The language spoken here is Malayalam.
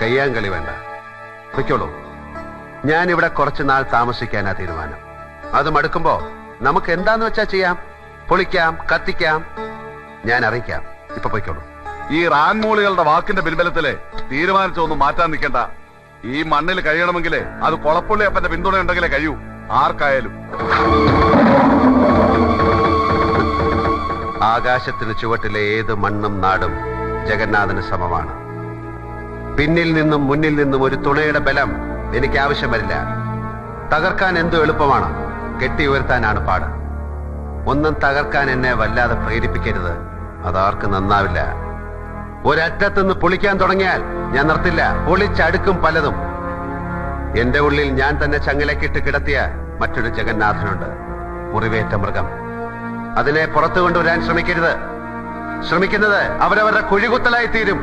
കയ്യാങ്കളി വേണ്ട, പൊയ്ക്കോളൂ. ഞാനിവിടെ കുറച്ചു നാൾ താമസിക്കാനാ തീരുമാനം. അത് മടുക്കുമ്പോ നമുക്ക് എന്താന്ന് വെച്ചാ ചെയ്യാം. പൊളിക്കാം, കത്തിക്കാം, ഞാൻ അറിയിക്കാം. ഇപ്പൊ പൊയ്ക്കോളൂ. ഈ റാൻമൂളികളുടെ വാക്കിന്റെ പിൻബലത്തില് തീരുമാനിച്ചൊന്നും മാറ്റാൻ നിൽക്കണ്ട. ഈ മണ്ണിൽ കഴിയണമെങ്കിലേ അത് കൊളപ്പുള്ളി അപ്പന്റെ പിന്തുണ ഉണ്ടെങ്കിലേ കഴിയൂ, ആർക്കായാലും. ആകാശത്തിന് ചുവട്ടിലെ ഏത് മണ്ണും നാടും ജഗന്നാഥന് സമമാണ്. പിന്നിൽ നിന്നും മുന്നിൽ നിന്നും ഒരു തുണയുടെ ബലം എനിക്ക് ആവശ്യം വരില്ല. തകർക്കാൻ എന്തു എളുപ്പമാണ്, കെട്ടി ഉയർത്താനാണ് പാട്. ഒന്നും തകർക്കാൻ എന്നെ വല്ലാതെ പ്രേരിപ്പിക്കരുത്, അതാർക്ക് നന്നാവില്ല. ഒരറ്റത്തുനിന്ന് പൊളിക്കാൻ തുടങ്ങിയാൽ ഞാൻ നിർത്തില്ല. പൊളിച്ചടുക്കും പലതും. എന്റെ ഉള്ളിൽ ഞാൻ തന്നെ ചങ്ങലക്കിട്ട് കിടത്തിയ മറ്റൊരു ജഗന്നാഥനുണ്ട്, മുറിവേറ്റ മൃഗം. അതിനെ പുറത്തു കൊണ്ടുവരാൻ ശ്രമിക്കരുത്. ശ്രമിക്കുന്നത് അവരവരുടെ കുഴികുത്തലായി തീരും.